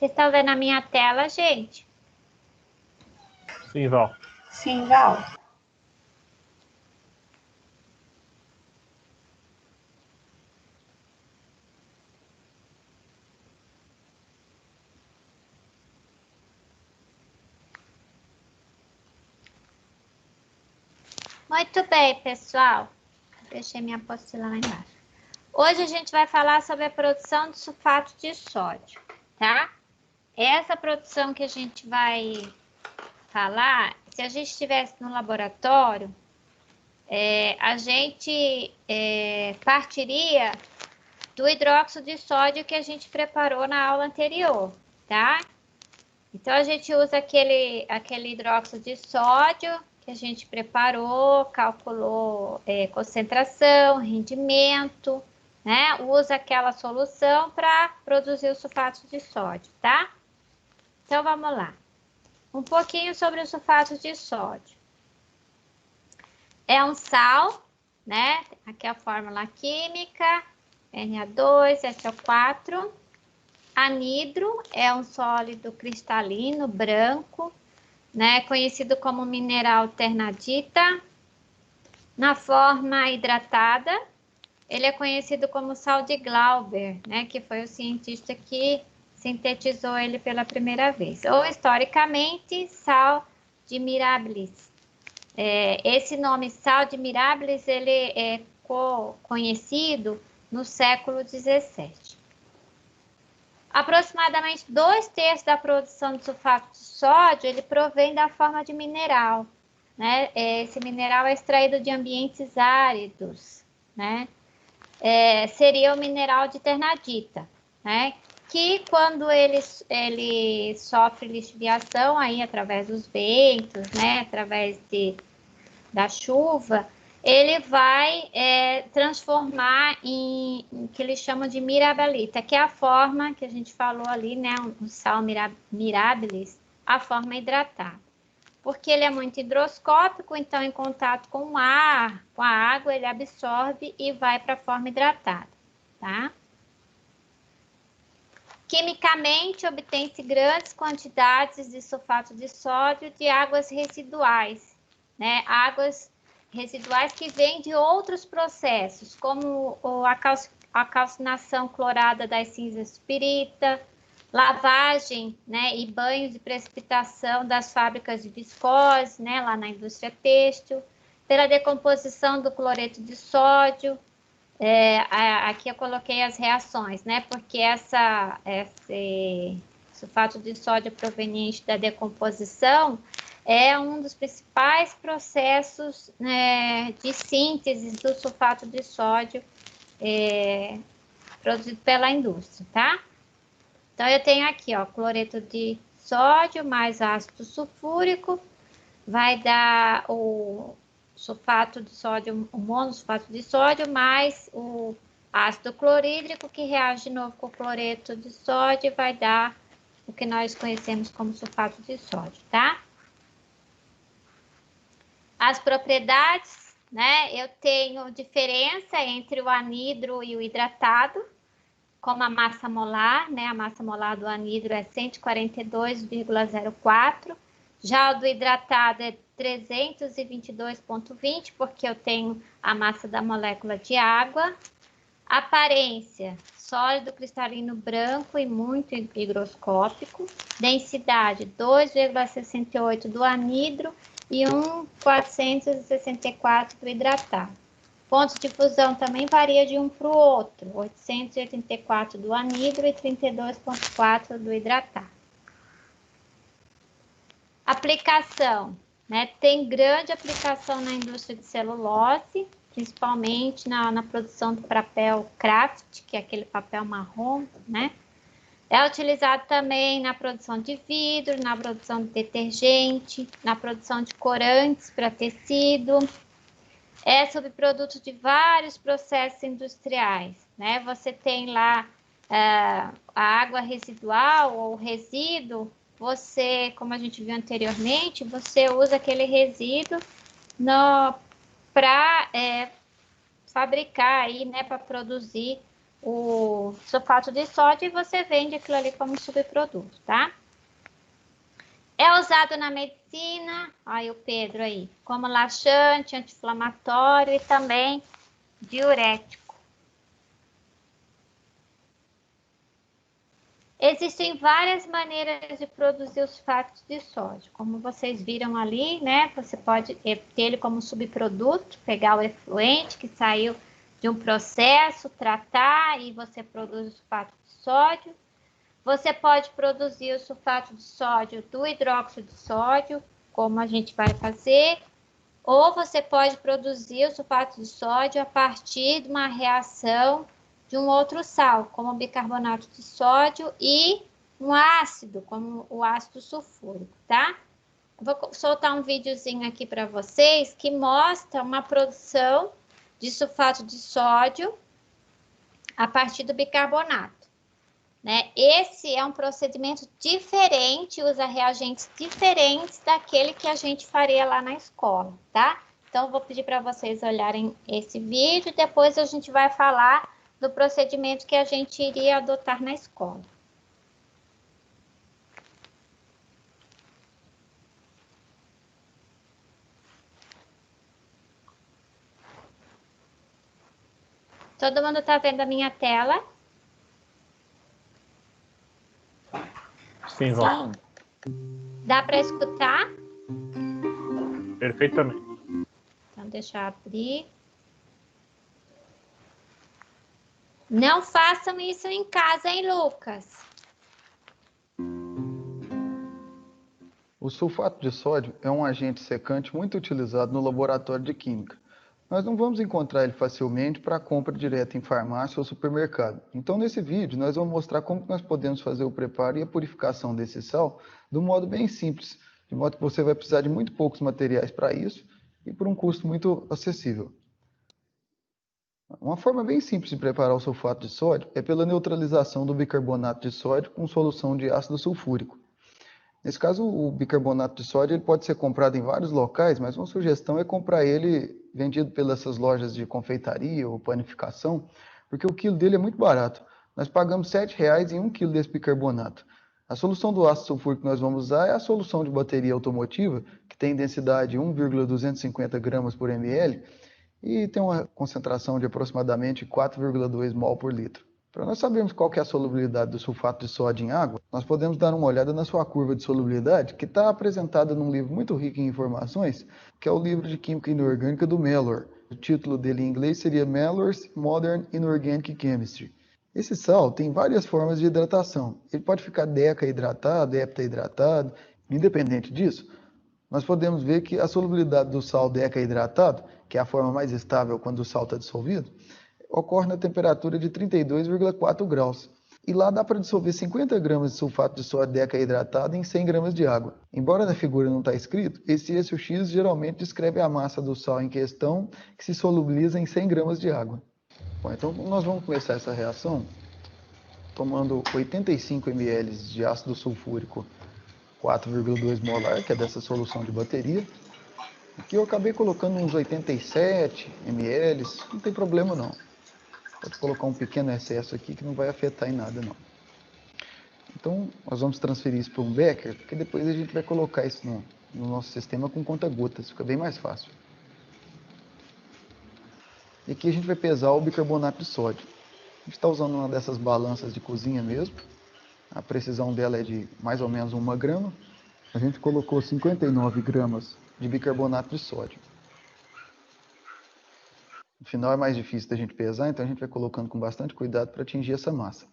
Vocês estão vendo a minha tela, gente? Sim, Val. Sim, Val. Muito bem, pessoal. Deixei minha apostila lá embaixo. Hoje a gente vai falar sobre a produção de sulfato de sódio, tá? Essa produção que a gente vai falar, se a gente estivesse no laboratório, a gente partiria do hidróxido de sódio que a gente preparou na aula anterior, tá? Então, a gente usa aquele hidróxido de sódio que a gente preparou, calculou concentração, rendimento, né? Usa aquela solução para produzir o sulfato de sódio, tá? Então, vamos lá. Um pouquinho sobre o sulfato de sódio. É um sal, né? Aqui é a fórmula química, Na2SO4. Anidro é um sólido cristalino branco, né? Conhecido como mineral ternadita. Na forma hidratada, ele é conhecido como sal de Glauber, né? Que foi o cientista que sintetizou ele pela primeira vez. Ou, historicamente, sal de Mirabilis. Esse nome sal de Mirabilis, ele é conhecido no século XVII. Aproximadamente 2/3 da produção de sulfato de sódio, ele provém da forma de mineral, né? Esse mineral é extraído de ambientes áridos, né? Seria o mineral de ternadita, né? Que quando ele sofre lixiviação aí através dos ventos, né? Através da chuva, ele vai transformar em que eles chamam de mirabilita, que é a forma que a gente falou ali, né? O sal mirabilis, a forma hidratada. Porque ele é muito higroscópico, então em contato com o ar, com a água, ele absorve e vai para a forma hidratada, tá? Quimicamente, obtém-se grandes quantidades de sulfato de sódio de águas residuais, né? Águas residuais que vêm de outros processos, como a calcinação clorada das cinzas de pirita, lavagem, né, e banhos de precipitação das fábricas de viscose, né, lá na indústria têxtil, pela decomposição do cloreto de sódio. Aqui eu coloquei as reações, né, porque esse sulfato de sódio proveniente da decomposição é um dos principais processos, né, de síntese do sulfato de sódio produzido pela indústria, tá? Então, eu tenho aqui, ó, cloreto de sódio mais ácido sulfúrico, vai dar o sulfato de sódio, o monossulfato de sódio, mais o ácido clorídrico, que reage de novo com o cloreto de sódio e vai dar o que nós conhecemos como sulfato de sódio, tá? As propriedades, né? Eu tenho diferença entre o anidro e o hidratado, como a massa molar, né? A massa molar do anidro é 142,04, já o do hidratado é 322,20, porque eu tenho a massa da molécula de água. Aparência, sólido cristalino branco e muito higroscópico. Densidade, 2,68 do anidro e 1,464 do hidratado. Pontos de fusão também varia de um para o outro, 884 do anidro e 32,4 do hidratado. Aplicação, né? Tem grande aplicação na indústria de celulose, principalmente na produção do papel craft, que é aquele papel marrom, né? É utilizado também na produção de vidro, na produção de detergente, na produção de corantes para tecido. É subproduto de vários processos industriais, né? Você tem lá a água residual ou resíduo, você, como a gente viu anteriormente, você usa aquele resíduo para fabricar aí, né, para produzir o sulfato de sódio e você vende aquilo ali como subproduto, tá? É usado na medicina, olha o Pedro aí, como laxante, anti-inflamatório e também diurético. Existem várias maneiras de produzir o sulfato de sódio. Como vocês viram ali, né? Você pode ter ele como subproduto, pegar o efluente que saiu de um processo, tratar e você produz o sulfato de sódio. Você pode produzir o sulfato de sódio do hidróxido de sódio, como a gente vai fazer, ou você pode produzir o sulfato de sódio a partir de uma reação de um outro sal, como o bicarbonato de sódio e um ácido, como o ácido sulfúrico, tá? Eu vou soltar um videozinho aqui para vocês que mostra uma produção de sulfato de sódio a partir do bicarbonato, né? Esse é um procedimento diferente, usa reagentes diferentes daquele que a gente faria lá na escola, tá? Então, eu vou pedir para vocês olharem esse vídeo e depois a gente vai falar do procedimento que a gente iria adotar na escola. Todo mundo está vendo a minha tela? Sim, Val. Dá para escutar? Perfeitamente. Então, deixa eu abrir. Não façam isso em casa, hein, Lucas? O sulfato de sódio é um agente secante muito utilizado no laboratório de química. Nós não vamos encontrar ele facilmente para compra direta em farmácia ou supermercado. Então, nesse vídeo, nós vamos mostrar como nós podemos fazer o preparo e a purificação desse sal de um modo bem simples, de modo que você vai precisar de muito poucos materiais para isso e por um custo muito acessível. Uma forma bem simples de preparar o sulfato de sódio é pela neutralização do bicarbonato de sódio com solução de ácido sulfúrico. Nesse caso, o bicarbonato de sódio ele pode ser comprado em vários locais, mas uma sugestão é comprar ele vendido pelas lojas de confeitaria ou panificação, porque o quilo dele é muito barato. Nós pagamos R$ 7,00 em 1 quilo desse bicarbonato. A solução do ácido sulfúrico que nós vamos usar é a solução de bateria automotiva, que tem densidade 1,250 gramas por ml e tem uma concentração de aproximadamente 4,2 mol por litro. Para nós sabermos qual que é a solubilidade do sulfato de sódio em água, nós podemos dar uma olhada na sua curva de solubilidade, que está apresentada num livro muito rico em informações, que é o livro de Química Inorgânica do Mellor. O título dele em inglês seria Mellor's Modern Inorganic Chemistry. Esse sal tem várias formas de hidratação. Ele pode ficar deca-hidratado, hepta-hidratado. Independente disso, nós podemos ver que a solubilidade do sal deca-hidratado, que é a forma mais estável quando o sal está dissolvido, ocorre na temperatura de 32,4 graus. E lá dá para dissolver 50 gramas de sulfato de sódio deca-hidratado em 100 gramas de água. Embora na figura não está escrito, esse eixo X geralmente descreve a massa do sal em questão que se solubiliza em 100 gramas de água. Bom, então nós vamos começar essa reação tomando 85 ml de ácido sulfúrico 4,2 molar, que é dessa solução de bateria. Aqui eu acabei colocando uns 87 ml, não tem problema não. Pode colocar um pequeno excesso aqui que não vai afetar em nada não. Então nós vamos transferir isso para um becker, porque depois a gente vai colocar isso no nosso sistema com conta-gotas, fica bem mais fácil. E aqui a gente vai pesar o bicarbonato de sódio. A gente está usando uma dessas balanças de cozinha mesmo. A precisão dela é de mais ou menos 1 grama. A gente colocou 59 gramas de bicarbonato de sódio. No final é mais difícil da gente pesar, então a gente vai colocando com bastante cuidado para atingir essa massa.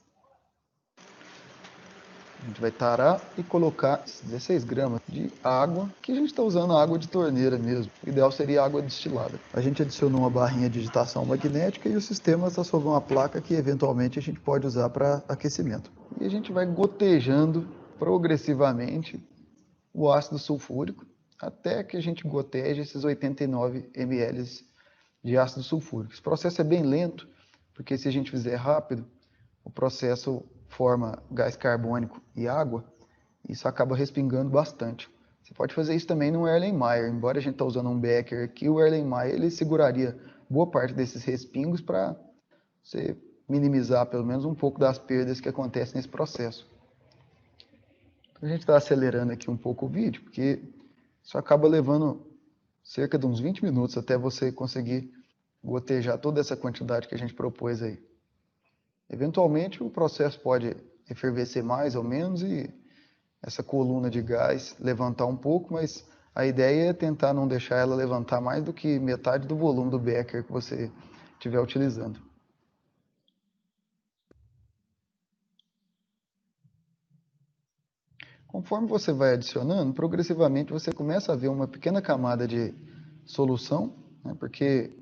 A gente vai tarar e colocar 16 gramas de água, que a gente está usando água de torneira mesmo. O ideal seria água destilada. A gente adicionou uma barrinha de digitação magnética e o sistema está sobre uma placa que eventualmente a gente pode usar para aquecimento. E a gente vai gotejando progressivamente o ácido sulfúrico até que a gente goteje esses 89 ml de ácido sulfúrico. Esse processo é bem lento, porque se a gente fizer rápido, o processo forma gás carbônico e água, e isso acaba respingando bastante. Você pode fazer isso também no Erlenmeyer, embora a gente está usando um becker aqui, o Erlenmeyer ele seguraria boa parte desses respingos para você minimizar pelo menos um pouco das perdas que acontecem nesse processo. A gente está acelerando aqui um pouco o vídeo, porque isso acaba levando cerca de uns 20 minutos até você conseguir gotejar toda essa quantidade que a gente propôs aí. Eventualmente o processo pode efervescer mais ou menos e essa coluna de gás levantar um pouco, mas a ideia é tentar não deixar ela levantar mais do que metade do volume do becker que você estiver utilizando. Conforme você vai adicionando, progressivamente você começa a ver uma pequena camada de solução, né, porque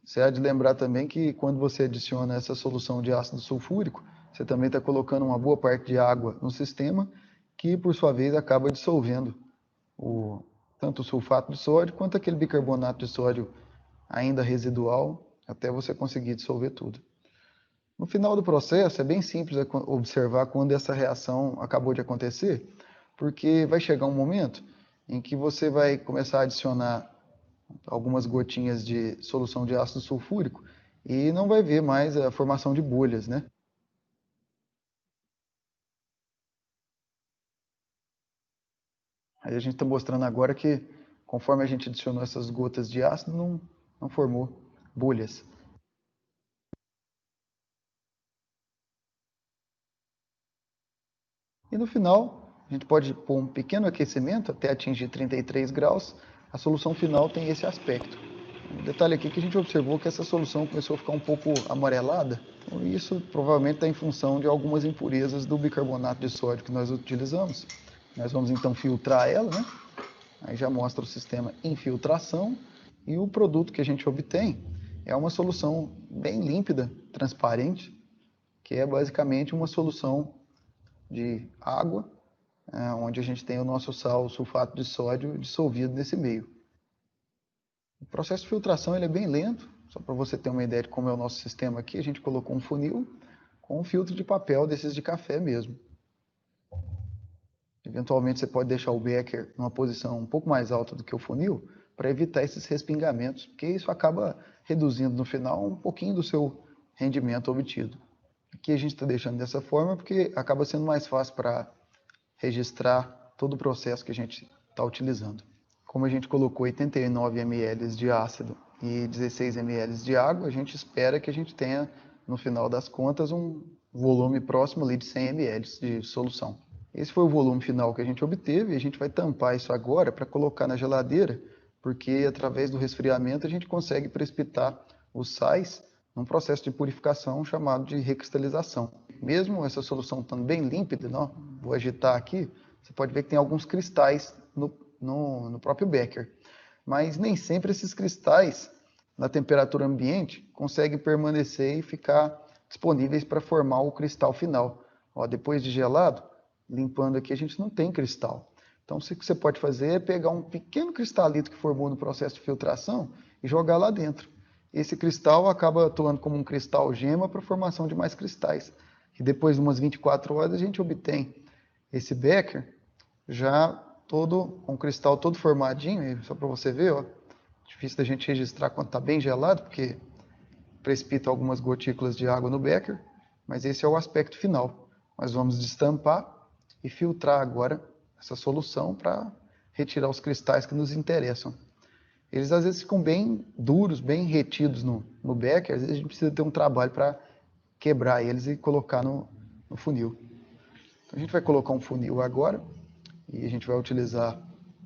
você há de lembrar também que quando você adiciona essa solução de ácido sulfúrico, você também está colocando uma boa parte de água no sistema, que por sua vez acaba dissolvendo tanto o sulfato de sódio quanto aquele bicarbonato de sódio ainda residual, até você conseguir dissolver tudo. No final do processo, é bem simples observar quando essa reação acabou de acontecer, porque vai chegar um momento em que você vai começar a adicionar algumas gotinhas de solução de ácido sulfúrico e não vai ver mais a formação de bolhas, né? Aí a gente está mostrando agora que conforme a gente adicionou essas gotas de ácido, não formou bolhas. E no final, a gente pode pôr um pequeno aquecimento até atingir 33 graus. A solução final tem esse aspecto. Um detalhe aqui que a gente observou que essa solução começou a ficar um pouco amarelada. Então, isso provavelmente está em função de algumas impurezas do bicarbonato de sódio que nós utilizamos. Nós vamos então filtrar ela, né? Aí já mostra o sistema infiltração e o produto que a gente obtém é uma solução bem límpida, transparente, que é basicamente uma solução de água, onde a gente tem o nosso sal, o sulfato de sódio dissolvido nesse meio. O processo de filtração ele é bem lento, só para você ter uma ideia de como é o nosso sistema aqui, a gente colocou um funil com um filtro de papel desses de café mesmo. Eventualmente você pode deixar o becker numa posição um pouco mais alta do que o funil para evitar esses respingamentos, porque isso acaba reduzindo no final um pouquinho do seu rendimento obtido. Aqui a gente está deixando dessa forma porque acaba sendo mais fácil para registrar todo o processo que a gente está utilizando. Como a gente colocou 89 ml de ácido e 16 ml de água, a gente espera que a gente tenha, no final das contas, um volume próximo ali de 100 ml de solução. Esse foi o volume final que a gente obteve e a gente vai tampar isso agora para colocar na geladeira, porque através do resfriamento a gente consegue precipitar os sais num processo de purificação chamado de recristalização. Mesmo essa solução estando bem límpida, não, vou agitar aqui, você pode ver que tem alguns cristais no próprio becker. Mas nem sempre esses cristais, na temperatura ambiente, conseguem permanecer e ficar disponíveis para formar o cristal final. Ó, depois de gelado, limpando aqui, a gente não tem cristal. Então, o que você pode fazer é pegar um pequeno cristalito que formou no processo de filtração e jogar lá dentro. Esse cristal acaba atuando como um cristal gema para a formação de mais cristais. E depois de umas 24 horas, a gente obtém esse becker já todo, com o cristal todo formadinho, só para você ver, ó, difícil da gente registrar quando está bem gelado, porque precipita algumas gotículas de água no becker, mas esse é o aspecto final. Nós vamos destampar e filtrar agora essa solução para retirar os cristais que nos interessam. Eles às vezes ficam bem duros, bem retidos no becker, às vezes a gente precisa ter um trabalho para quebrar eles e colocar no funil. Então a gente vai colocar um funil agora e a gente vai utilizar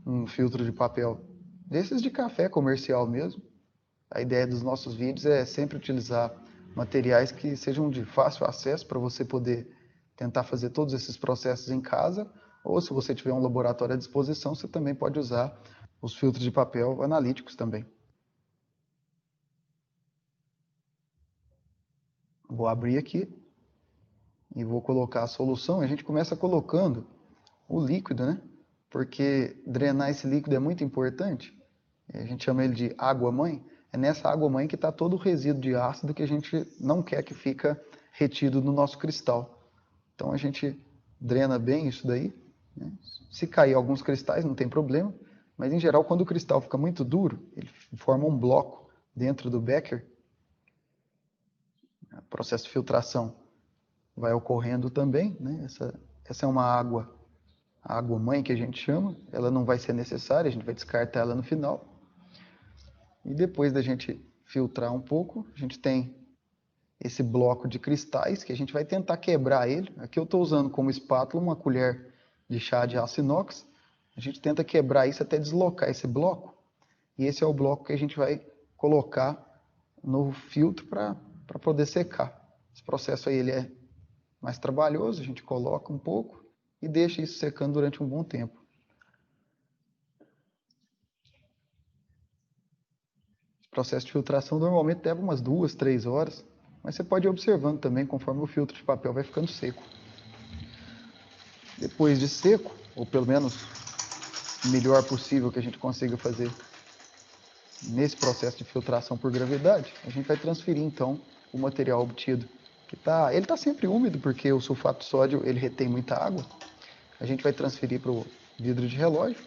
um filtro de papel desses de café comercial mesmo. A ideia dos nossos vídeos é sempre utilizar materiais que sejam de fácil acesso para você poder tentar fazer todos esses processos em casa, ou se você tiver um laboratório à disposição, você também pode usar os filtros de papel analíticos também. Vou abrir aqui e vou colocar a solução. A gente começa colocando o líquido, né? Porque drenar esse líquido é muito importante. A gente chama ele de água-mãe. É nessa água-mãe que está todo o resíduo de ácido que a gente não quer que fica retido no nosso cristal. Então a gente drena bem isso daí, né? Se cair alguns cristais não tem problema, mas em geral quando o cristal fica muito duro, ele forma um bloco dentro do becker. processo de filtração vai ocorrendo também, né? Essa é uma água, a água mãe que a gente chama, ela não vai ser necessária, a gente vai descartar ela no final. E depois da gente filtrar um pouco, a gente tem esse bloco de cristais que a gente vai tentar quebrar ele. Aqui eu estou usando como espátula uma colher de chá de aço inox. A gente tenta quebrar isso até deslocar esse bloco. E esse é o bloco que a gente vai colocar no filtro para poder secar. Esse processo aí ele é mais trabalhoso, a gente coloca um pouco e deixa isso secando durante um bom tempo. Esse processo de filtração normalmente leva umas 2, 3 horas, mas você pode ir observando também conforme o filtro de papel vai ficando seco. Depois de seco, ou pelo menos o melhor possível que a gente consiga fazer nesse processo de filtração por gravidade, a gente vai transferir então o material obtido. Ele está sempre úmido porque o sulfato de sódio ele retém muita água. A gente vai transferir para o vidro de relógio,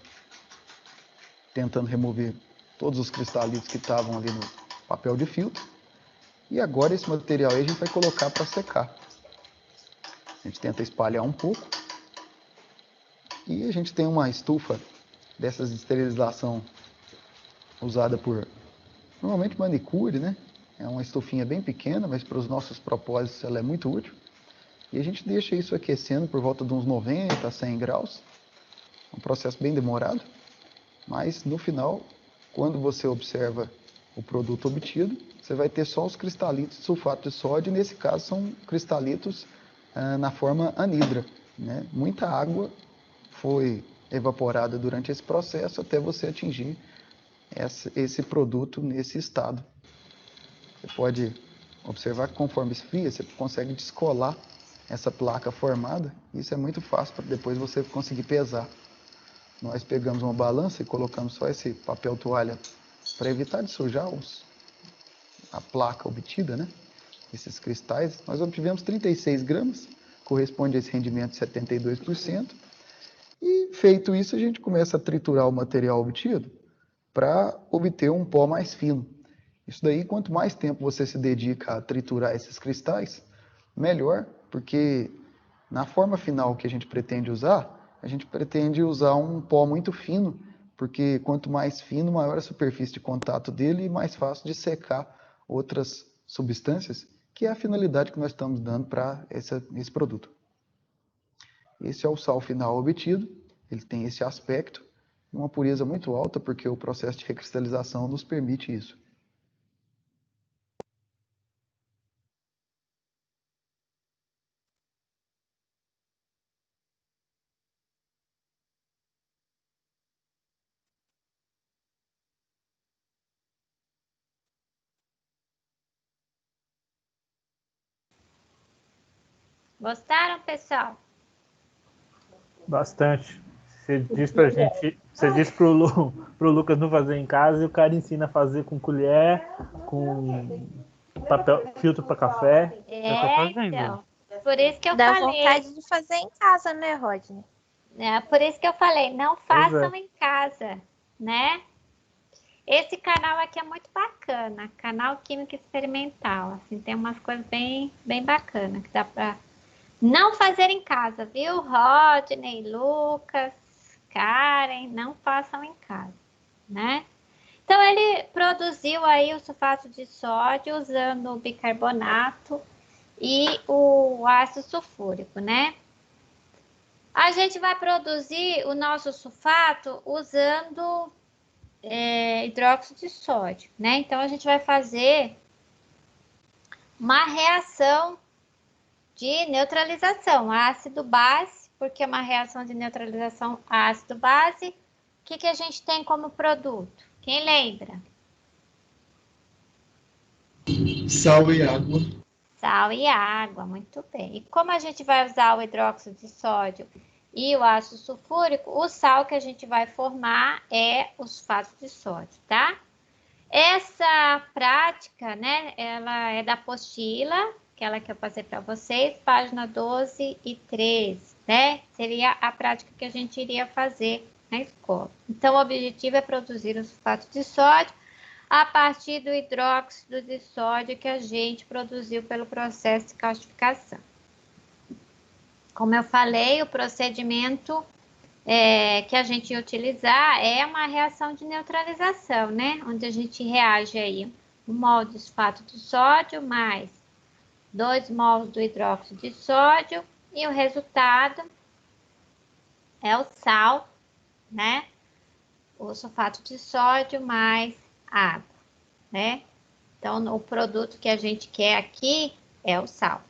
tentando remover todos os cristalitos que estavam ali no papel de filtro. E agora esse material aí a gente vai colocar para secar. A gente tenta espalhar um pouco. E a gente tem uma estufa dessas de esterilização usada por, normalmente, manicure, né? É uma estufinha bem pequena, mas para os nossos propósitos ela é muito útil. E a gente deixa isso aquecendo por volta de uns 90 a 100 graus. É um processo bem demorado, mas no final, quando você observa o produto obtido, você vai ter só os cristalitos de sulfato de sódio, e nesse caso são cristalitos na forma anidra, né? Muita água foi evaporada durante esse processo até você atingir esse produto nesse estado. Você pode observar que conforme esfria, você consegue descolar essa placa formada. Isso é muito fácil para depois você conseguir pesar. Nós pegamos uma balança e colocamos só esse papel toalha para evitar de sujar a placa obtida, né? Esses cristais. Nós obtivemos 36 gramas, corresponde a esse rendimento de 72%. E feito isso, a gente começa a triturar o material obtido para obter um pó mais fino. Isso daí, quanto mais tempo você se dedica a triturar esses cristais, melhor, porque na forma final que a gente pretende usar um pó muito fino, porque quanto mais fino, maior a superfície de contato dele e mais fácil de secar outras substâncias, que é a finalidade que nós estamos dando para esse produto. Esse é o sal final obtido, ele tem esse aspecto, uma pureza muito alta, porque o processo de recristalização nos permite isso. Gostaram, pessoal? Bastante. Você diz pra gente, você diz pro Lucas não fazer em casa e o cara ensina a fazer com colher, com papel, filtro para café. Eu tô fazendo. Então. Por isso que eu Dá falei. vontade de fazer em casa, né, Rodney? Por isso que eu falei, não Pois façam é. em casa, né? Esse canal aqui é muito bacana, canal Química Experimental. Assim, tem umas coisas bem, bem bacanas que dá para não fazer em casa, viu? Rodney, Lucas, Karen, não façam em casa, né? Então ele produziu aí o sulfato de sódio usando o bicarbonato e o ácido sulfúrico, né? A gente vai produzir o nosso sulfato usando hidróxido de sódio, né? Então a gente vai fazer uma reação de neutralização, ácido-base, porque é uma reação de neutralização ácido-base. O que a gente tem como produto? Quem lembra? Sal e água. Sal e água, muito bem. E como a gente vai usar o hidróxido de sódio e o ácido sulfúrico, o sal que a gente vai formar é o sulfato de sódio, tá? Essa prática, né, ela é da apostila, aquela que eu passei para vocês, página 12 e 13, né? Seria a prática que a gente iria fazer na escola. Então, o objetivo é produzir o sulfato de sódio a partir do hidróxido de sódio que a gente produziu pelo processo de calcificação. Como eu falei, o procedimento que a gente ia utilizar é uma reação de neutralização, né? Onde a gente reage aí 1 mol de sulfato de sódio mais 2 mols do hidróxido de sódio e o resultado é o sal, né? O sulfato de sódio mais água, né? Então, o produto que a gente quer aqui é o sal.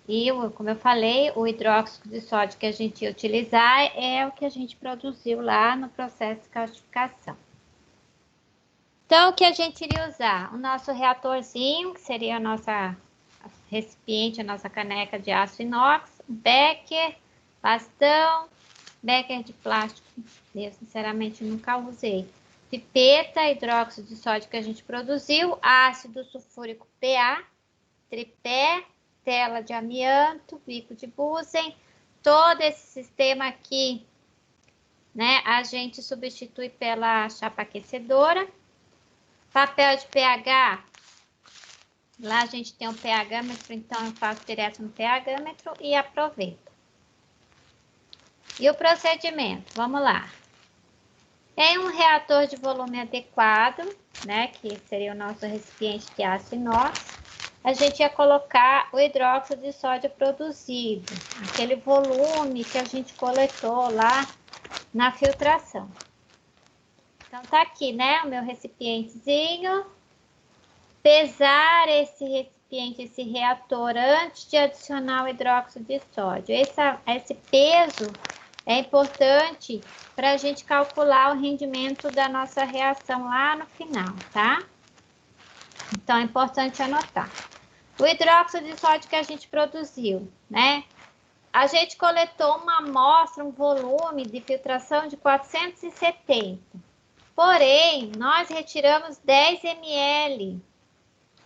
E, como eu falei, o hidróxido de sódio que a gente ia utilizar é o que a gente produziu lá no processo de calcificação. Então, o que a gente iria usar? O nosso reatorzinho, que seria a nossa recipiente, a nossa caneca de aço inox, um becker, bastão, becker de plástico, eu sinceramente nunca usei. Pipeta, hidróxido de sódio que a gente produziu, ácido sulfúrico PA, tripé, tela de amianto, bico de Bunsen, todo esse sistema aqui, né, a gente substitui pela chapa aquecedora. Papel de pH, lá a gente tem um pH-metro, então eu faço direto no pH-metro e aproveito. E o procedimento, vamos lá. Em um reator de volume adequado, né, que seria o nosso recipiente de aço inox, a gente ia colocar o hidróxido de sódio produzido, aquele volume que a gente coletou lá na filtração. Então, tá aqui, né, o meu recipientezinho. Pesar esse recipiente, esse reator, antes de adicionar o hidróxido de sódio. Esse peso é importante para a gente calcular o rendimento da nossa reação lá no final, tá? Então, é importante anotar. O hidróxido de sódio que a gente produziu, né? A gente coletou uma amostra, um volume de filtração de 470. Porém, nós retiramos 10 ml,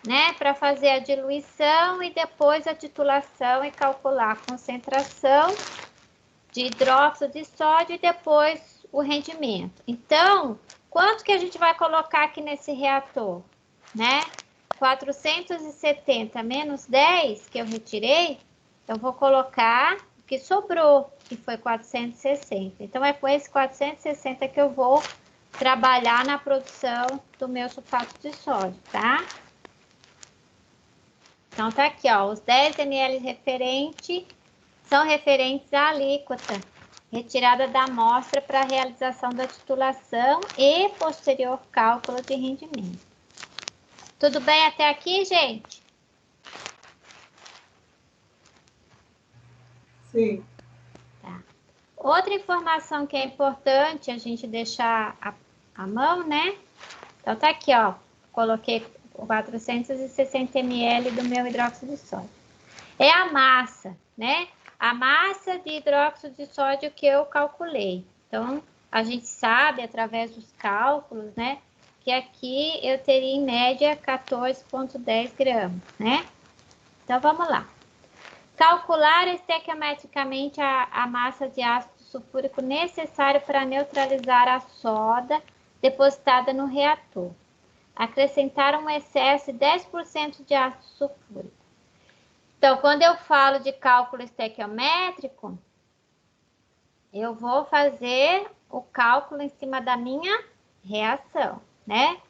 né? Para fazer a diluição e depois a titulação e calcular a concentração de hidróxido de sódio e depois o rendimento. Então, quanto que a gente vai colocar aqui nesse reator, né? 470 menos 10 que eu retirei, eu vou colocar o que sobrou, que foi 460. Então, é com esse 460 que eu vou trabalhar na produção do meu sulfato de sódio, tá? Então, tá aqui, ó, os 10 ml referente são referentes à alíquota retirada da amostra para a realização da titulação e posterior cálculo de rendimento. Tudo bem até aqui, gente? Sim. Tá. Outra informação que é importante a gente deixar à mão, né? Então, tá aqui, ó. Coloquei 460 ml do meu hidróxido de sódio. É a massa, né? A massa de hidróxido de sódio que eu calculei. Então, a gente sabe, através dos cálculos, né? Que aqui eu teria em média 14,10 gramas, né? Então, vamos lá. Calcular estequiometricamente a massa de ácido sulfúrico necessário para neutralizar a soda depositada no reator. Acrescentar um excesso de 10% de ácido sulfúrico. Então, quando eu falo de cálculo estequiométrico, eu vou fazer o cálculo em cima da minha reação, né?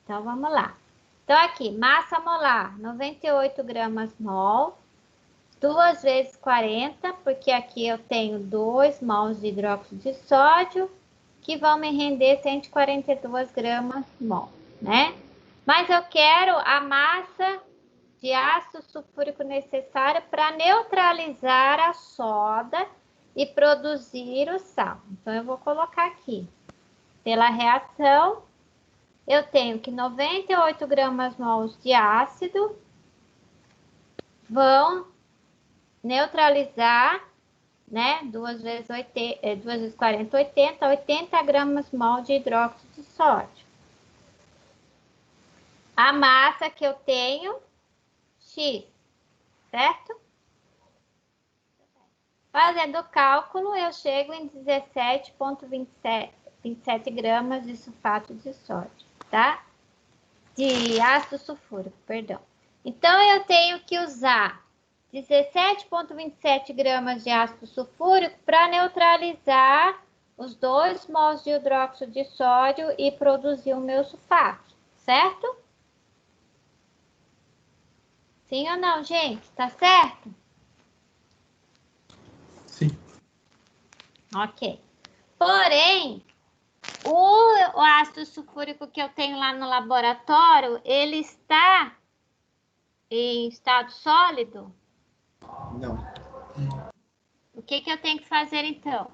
Então, vamos lá. Então, aqui, massa molar, 98 gramas mol, 2 vezes 40, porque aqui eu tenho 2 mols de hidróxido de sódio, que vão me render 142 gramas mol, né? Mas eu quero a massa de ácido sulfúrico necessária para neutralizar a soda e produzir o sal. Então, eu vou colocar aqui. Pela reação, eu tenho que 98 gramas mols de ácido vão neutralizar, né? 2 vezes 40, 80 gramas mol de hidróxido de sódio. A massa que eu tenho, X, certo? Fazendo o cálculo, eu chego em 17,27 27 gramas de sulfato de sódio, tá? De ácido sulfúrico, perdão. Então, eu tenho que usar 17,27 gramas de ácido sulfúrico para neutralizar os 2 mols de hidróxido de sódio e produzir o meu sulfato, certo? Sim ou não, gente? Tá certo? Sim. Ok. Porém, o ácido sulfúrico que eu tenho lá no laboratório, ele está em estado sólido? Não. O que eu tenho que fazer então?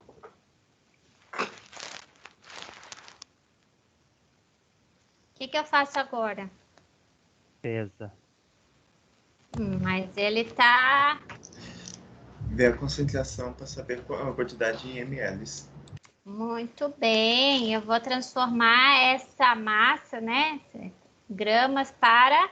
O que eu faço agora? Pesa. Mas ele tá... Ver a concentração para saber qual a quantidade em ml. Muito bem, eu vou transformar essa massa, né, gramas para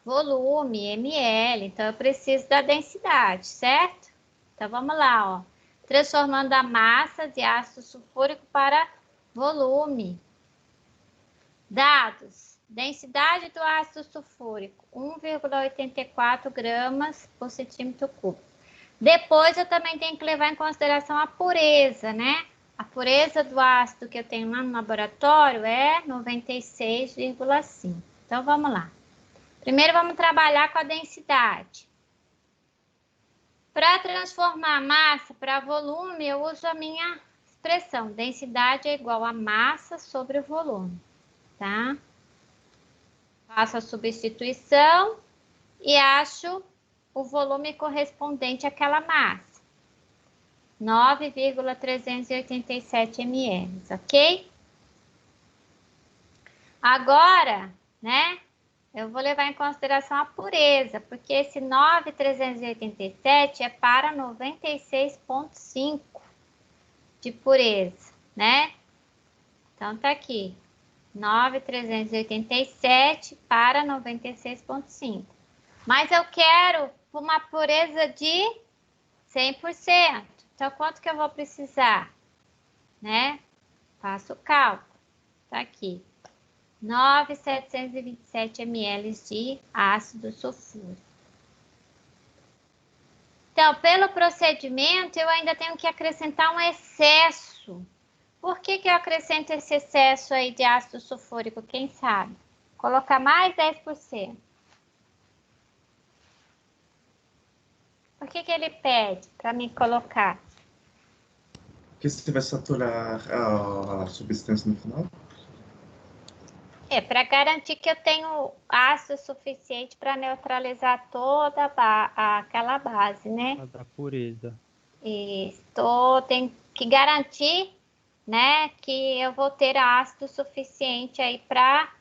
volume, ml. Então, eu preciso da densidade, certo? Então, vamos lá, ó. Transformando a massa de ácido sulfúrico para volume. Dados. Densidade do ácido sulfúrico, 1,84 gramas por centímetro cúbico. Depois, eu também tenho que levar em consideração a pureza, né? A pureza do ácido que eu tenho lá no laboratório é 96,5. Então, vamos lá. Primeiro, vamos trabalhar com a densidade. Para transformar a massa para volume, eu uso a minha expressão. Densidade é igual a massa sobre o volume, tá? Faço a substituição e acho o volume correspondente àquela massa. 9,387 ml, ok? Agora, né, eu vou levar em consideração a pureza, porque esse 9,387 é para 96,5 de pureza, né? Então, tá aqui, 9,387 para 96,5. Mas eu quero uma pureza de 100%. Então, quanto que eu vou precisar? Né? Faço o cálculo. Tá aqui. 9.727 ml de ácido sulfúrico. Então, pelo procedimento, eu ainda tenho que acrescentar um excesso. Por que eu acrescento esse excesso aí de ácido sulfúrico? Quem sabe? Colocar mais 10%. Por que ele pede para me colocar? Porque você vai saturar a substância no final? É, para garantir que eu tenho ácido suficiente para neutralizar toda aquela base, né? A da pureza. Tenho que garantir, né, que eu vou ter ácido suficiente aí para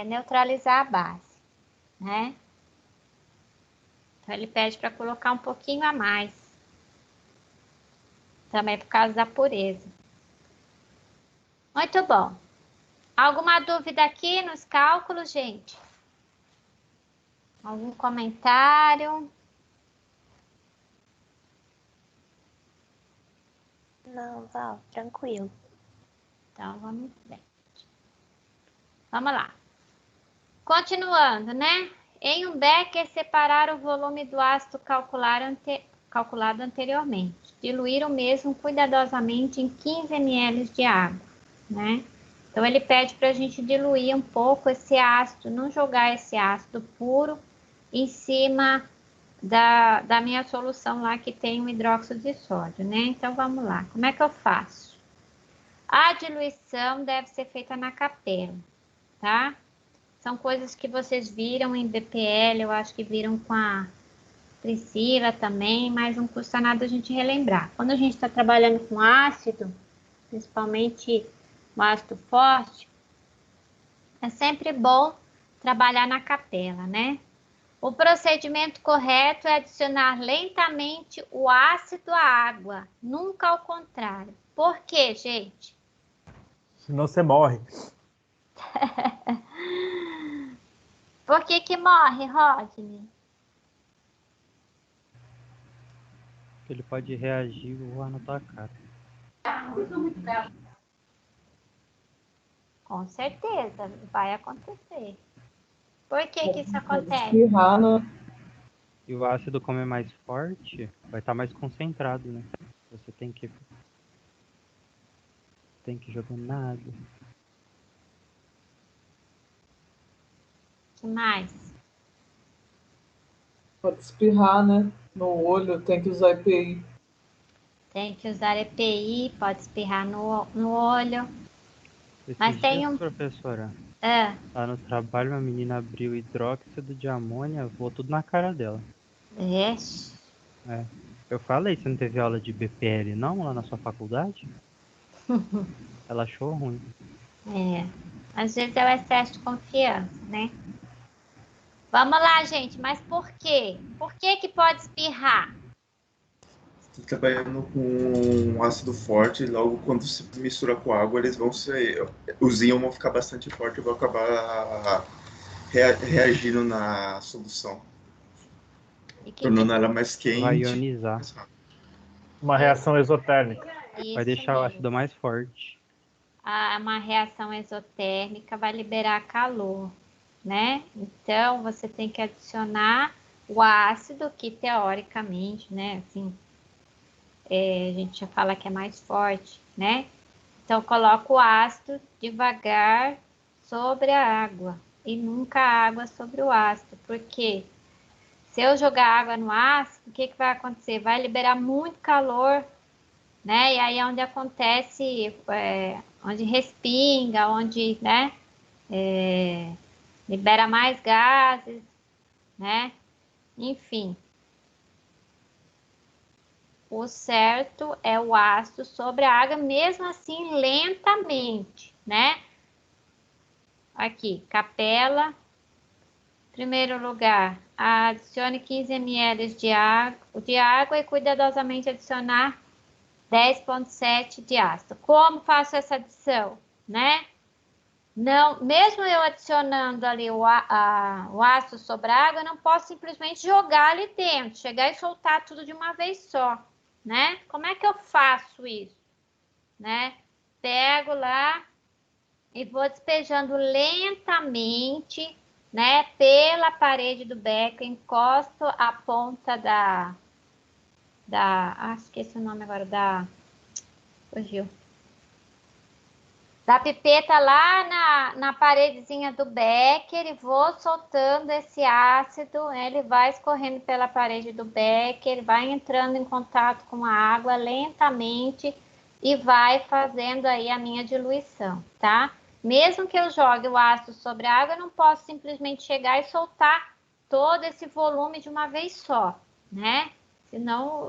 neutralizar a base, né? Então, ele pede para colocar um pouquinho a mais. Também por causa da pureza. Muito bom. Alguma dúvida aqui nos cálculos, gente? Algum comentário? Não, Val, tranquilo. Então, vamos bem. Vamos lá. Continuando, né? Em um becker, separar o volume do ácido calculado anteriormente. Diluir o mesmo cuidadosamente em 15 ml de água, né? Então, ele pede para a gente diluir um pouco esse ácido, não jogar esse ácido puro em cima da minha solução lá que tem o hidróxido de sódio, né? Então, vamos lá. Como é que eu faço? A diluição deve ser feita na capela, tá? São coisas que vocês viram em BPL, eu acho que viram com a Priscila também, mas não custa nada a gente relembrar. Quando a gente está trabalhando com ácido, principalmente o ácido forte, é sempre bom trabalhar na capela, né? O procedimento correto é adicionar lentamente o ácido à água, nunca ao contrário. Por quê, gente? Senão você morre. Por que morre, Rodney? Ele pode reagir voar na tua cara. Com certeza, vai acontecer. Por que que isso acontece? Espirrar, né? E o ácido, como é mais forte, vai estar mais concentrado, né? Você tem que jogar na água. O que mais? Pode espirrar, né? No olho, tem que usar EPI. Tem que usar EPI, pode espirrar no olho. Mas Esses tem dias, professora, lá no trabalho, uma menina abriu hidróxido de amônia, voou tudo na cara dela. Ixi. É. Eu falei, você não teve aula de BPL não, lá na sua faculdade? Ela achou ruim. Às vezes é o excesso de confiança, né? Vamos lá, gente, mas por quê? Por que que pode espirrar? Você tá trabalhando com ácido forte, e logo quando se mistura com água, eles vão ser. Os íons vão ficar bastante fortes e vão acabar reagindo na solução, E que tornando ela mais Vai quente. ionizar. Uma reação exotérmica. Vai deixar o ácido mais forte. Uma reação exotérmica vai liberar calor, né? Então, você tem que adicionar o ácido, que teoricamente, né, assim, a gente já fala que é mais forte, né? Então, coloca o ácido devagar sobre a água e nunca a água sobre o ácido, porque se eu jogar água no ácido, o que que vai acontecer? Vai liberar muito calor, né? E aí é onde acontece, onde respinga, onde, né, libera mais gases, né? Enfim, o certo é o ácido sobre a água, mesmo assim lentamente, né? Aqui, capela. Primeiro lugar, adicione 15 ml de água e cuidadosamente adicionar 10,7 de ácido. Como faço essa adição, né? Não, mesmo eu adicionando ali o ácido sobre a água, eu não posso simplesmente jogar ali dentro, chegar e soltar tudo de uma vez só, né? Como é que eu faço isso, né? Pego lá e vou despejando lentamente, né? Pela parede do beco, encosto a ponta esqueci o nome agora, fugiu. Da pipeta lá na paredezinha do becker e vou soltando esse ácido, ele vai escorrendo pela parede do becker, vai entrando em contato com a água lentamente e vai fazendo aí a minha diluição, tá? Mesmo que eu jogue o ácido sobre a água, eu não posso simplesmente chegar e soltar todo esse volume de uma vez só, né? Senão,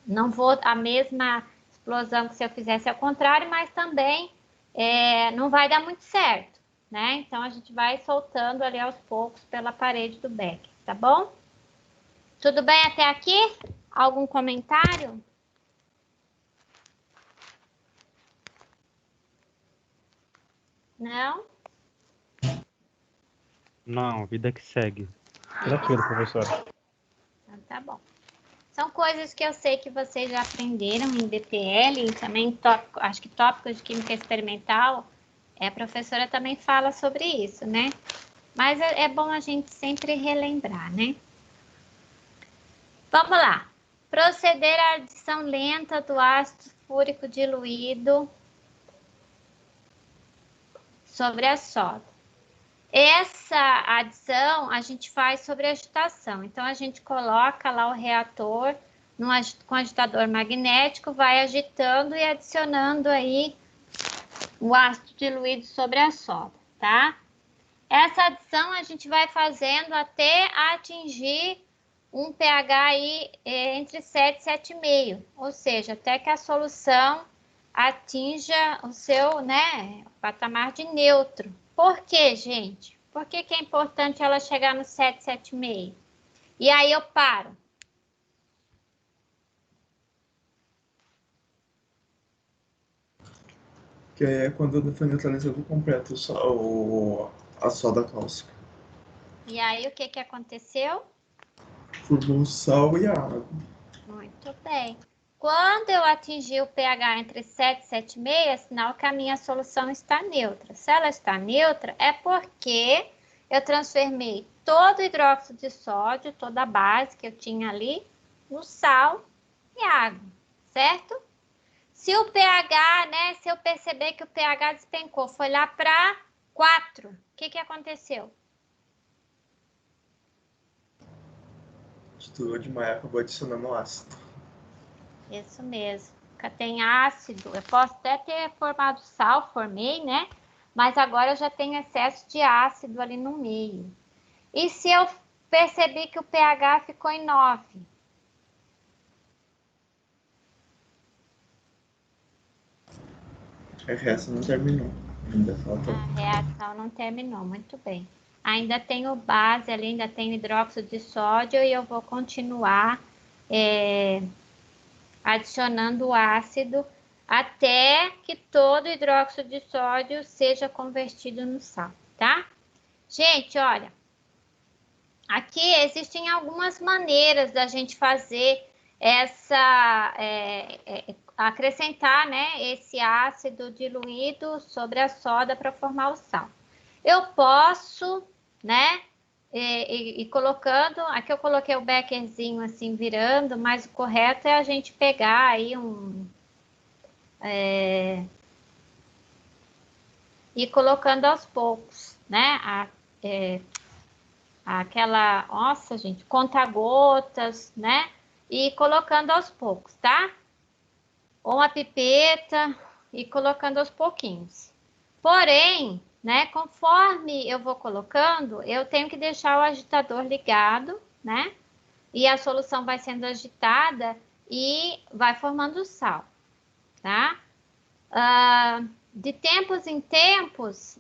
não vou a mesma explosão que se eu fizesse ao contrário, mas também não vai dar muito certo, né? Então, a gente vai soltando ali aos poucos pela parede do becker, tá bom? Tudo bem até aqui? Algum comentário? Não? Não, vida que segue. Tranquilo, professora. Então, tá bom. São coisas que eu sei que vocês já aprenderam em BPL e também acho que tópicos de química experimental, a professora também fala sobre isso, né? Mas é bom a gente sempre relembrar, né? Vamos lá. Proceder à adição lenta do ácido fúrico diluído sobre a soda. Essa adição a gente faz sobre agitação. Então, a gente coloca lá o reator com agitador magnético, vai agitando e adicionando aí o ácido diluído sobre a soda, tá? Essa adição a gente vai fazendo até atingir um pH aí entre 7 e 7,5, ou seja, até que a solução atinja o seu, né, patamar de neutro. Por quê, gente? Por que que é importante ela chegar no 7, 7,5? E aí eu paro. Que é quando foi neutralizado completo a soda cáustica. E aí o que que aconteceu? Formou sal e água. Muito bem. Quando eu atingir o pH entre 7 e 7,5, é sinal que a minha solução está neutra. Se ela está neutra, é porque eu transformei todo o hidróxido de sódio, toda a base que eu tinha ali, no sal e água, certo? Se o pH, né, se eu perceber que o pH despencou, foi lá para 4, o que aconteceu? Misturou demais, acabou adicionando ácido. Isso mesmo. Tem ácido. Eu posso até ter formado sal, formei, né? Mas agora eu já tenho excesso de ácido ali no meio. E se eu percebi que o pH ficou em 9? A reação não terminou. Ainda falta. A reação não terminou, muito bem. Ainda tenho base ali, ainda tenho hidróxido de sódio e eu vou continuar adicionando ácido até que todo o hidróxido de sódio seja convertido no sal, tá? Gente, olha, aqui existem algumas maneiras da gente fazer acrescentar, né, esse ácido diluído sobre a soda para formar o sal. Eu posso, né, colocando, aqui eu coloquei o bekerzinho assim virando, mas o correto é a gente pegar aí e colocando aos poucos, né, aquela, nossa gente, conta-gotas, né, e colocando aos poucos, tá? Ou uma pipeta e colocando aos pouquinhos. Porém, né, conforme eu vou colocando, eu tenho que deixar o agitador ligado, né? E a solução vai sendo agitada e vai formando sal, tá? De tempos em tempos,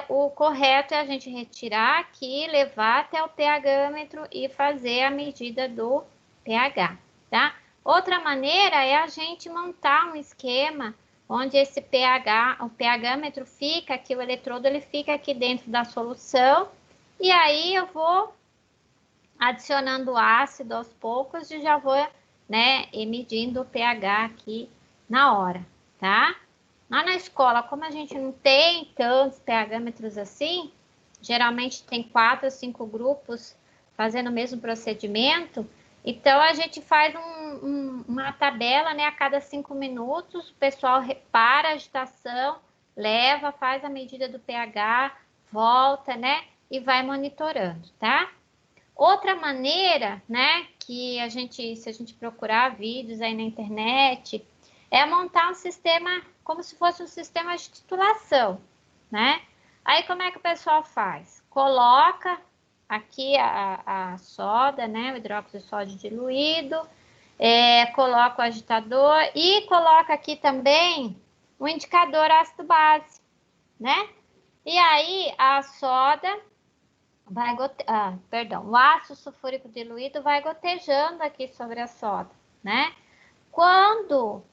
o correto é a gente retirar aqui, levar até o pH-metro e fazer a medida do pH, tá? Outra maneira é a gente montar um esquema onde esse pH, o pH-metro fica aqui, o eletrodo ele fica aqui dentro da solução, e aí eu vou adicionando ácido aos poucos e já vou, né, medindo o pH aqui na hora, tá? Lá na escola, como a gente não tem tantos pH-metros assim, geralmente tem 4 ou 5 grupos fazendo o mesmo procedimento, então a gente faz uma tabela, né, a cada 5 minutos, o pessoal repara a agitação, leva, faz a medida do pH, volta, né, e vai monitorando, tá? Outra maneira, né, que se a gente procurar vídeos aí na internet, é montar um sistema como se fosse um sistema de titulação, né? Aí como é que o pessoal faz? Coloca aqui a soda, né, o hidróxido de sódio diluído, coloca o agitador e coloca aqui também o indicador ácido base, né? E aí a soda o ácido sulfúrico diluído vai gotejando aqui sobre a soda, né? Quando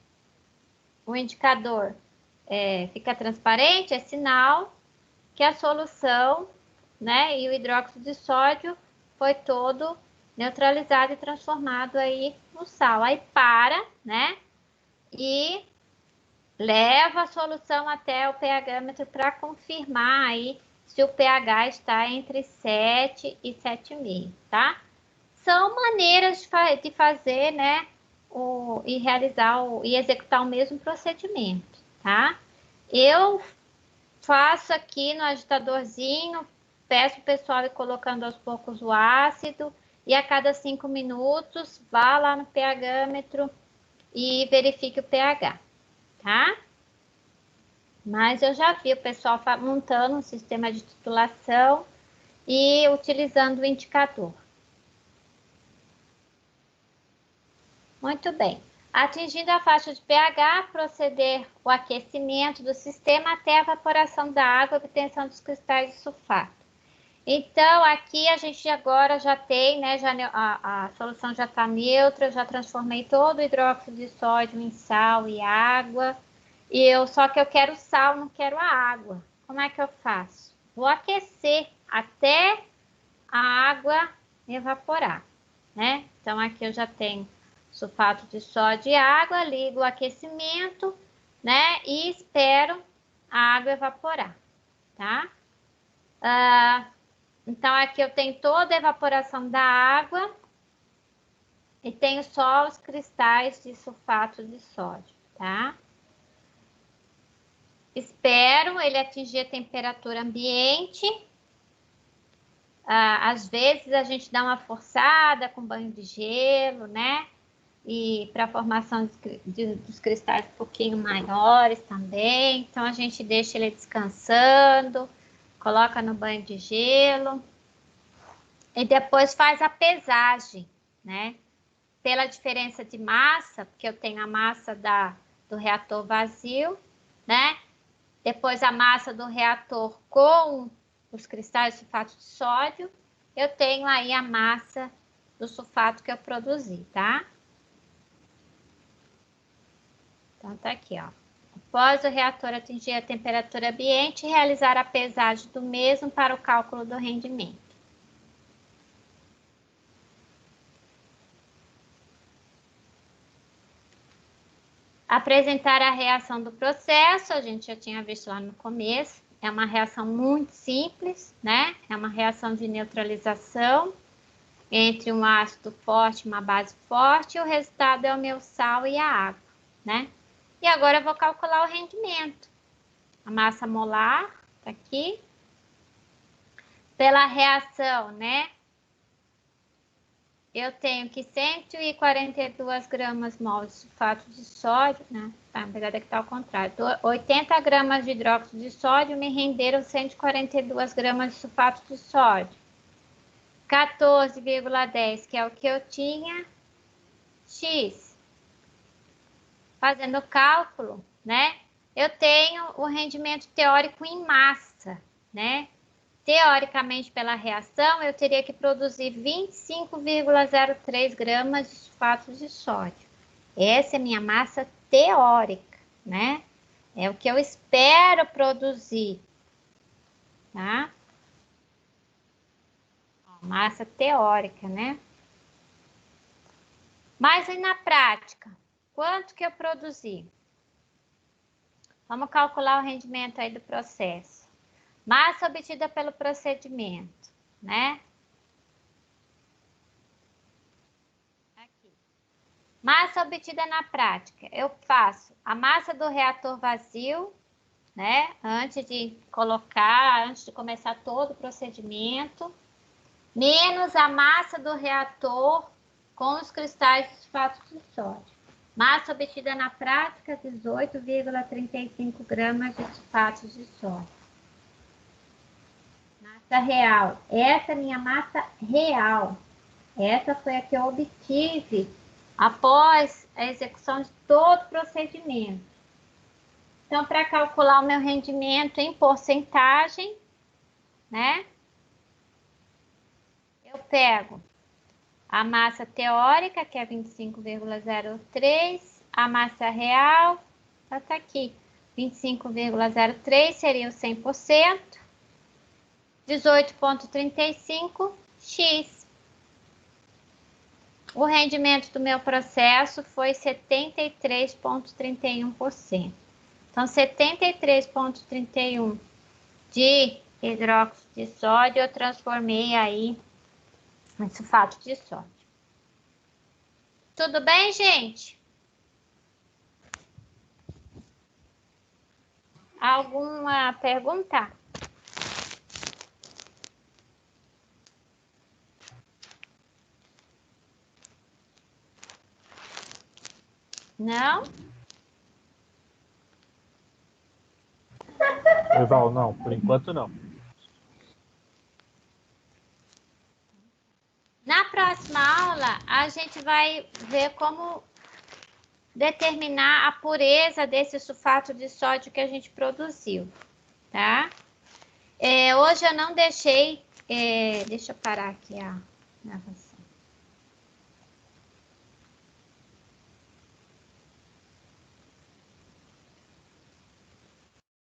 o indicador fica transparente, é sinal que a solução, né, e o hidróxido de sódio foi todo neutralizado e transformado aí no sal. Aí para, né, e leva a solução até o pH-metro para confirmar aí se o pH está entre 7 e 7,5, tá? São maneiras de fazer, né, e realizar e executar o mesmo procedimento, tá? Eu faço aqui no agitadorzinho, peço o pessoal ir colocando aos poucos o ácido e a cada 5 minutos vá lá no pH-metro e verifique o pH, tá? Mas eu já vi o pessoal montando um sistema de titulação e utilizando o indicador. Muito bem. Atingindo a faixa de pH, proceder o aquecimento do sistema até a evaporação da água e obtenção dos cristais de sulfato. Então, aqui a gente agora já tem, né, a solução já está neutra, eu já transformei todo o hidróxido de sódio em sal e água. Só que eu quero sal, não quero a água. Como é que eu faço? Vou aquecer até a água evaporar, né? Então, aqui eu já tenho sulfato de sódio e água, ligo o aquecimento, né? E espero a água evaporar, tá? Então, aqui eu tenho toda a evaporação da água e tenho só os cristais de sulfato de sódio, tá? Espero ele atingir a temperatura ambiente. Às vezes a gente dá uma forçada com banho de gelo, né? E para a formação dos cristais um pouquinho maiores também. Então a gente deixa ele descansando, coloca no banho de gelo e depois faz a pesagem, né? Pela diferença de massa, porque eu tenho a massa do reator vazio, né? Depois a massa do reator com os cristais de sulfato de sódio, eu tenho aí a massa do sulfato que eu produzi, tá? Então, tá aqui, ó. Após o reator atingir a temperatura ambiente, realizar a pesagem do mesmo para o cálculo do rendimento. Apresentar a reação do processo, a gente já tinha visto lá no começo. É uma reação muito simples, né? É uma reação de neutralização entre um ácido forte e uma base forte. E o resultado é o meu sal e a água, né? E agora eu vou calcular o rendimento. A massa molar, tá aqui. Pela reação, né? Eu tenho que 142 gramas mol de sulfato de sódio, né? Tá, na verdade aqui tá ao contrário. 80 gramas de hidróxido de sódio me renderam 142 gramas de sulfato de sódio. 14,10, que é o que eu tinha, X. Fazendo o cálculo, né? Eu tenho o rendimento teórico em massa, né? Teoricamente, pela reação, eu teria que produzir 25,03 gramas de sulfato de sódio. Essa é a minha massa teórica, né? É o que eu espero produzir, tá? Massa teórica, né? Mas aí na prática, quanto que eu produzi? Vamos calcular o rendimento aí do processo. Massa obtida pelo procedimento, né? Aqui. Massa obtida na prática. Eu faço a massa do reator vazio, né? Antes de começar todo o procedimento, menos a massa do reator com os cristais de sulfato de sódio. Massa obtida na prática, 18,35 gramas de sulfato de sódio. Massa real. Essa é a minha massa real. Essa foi a que eu obtive após a execução de todo o procedimento. Então, para calcular o meu rendimento em porcentagem, né? Eu pego a massa teórica, que é 25,03, a massa real, tá aqui, 25,03 seria o 100%, 18,35x. O rendimento do meu processo foi 73,31%. Então, 73,31% de hidróxido de sódio eu transformei aí em sulfato de sódio. Tudo bem, gente? Alguma pergunta? Não? Eval, não, por enquanto não. Na próxima aula, a gente vai ver como determinar a pureza desse sulfato de sódio que a gente produziu, tá? Hoje eu não deixei... deixa eu parar aqui a gravação.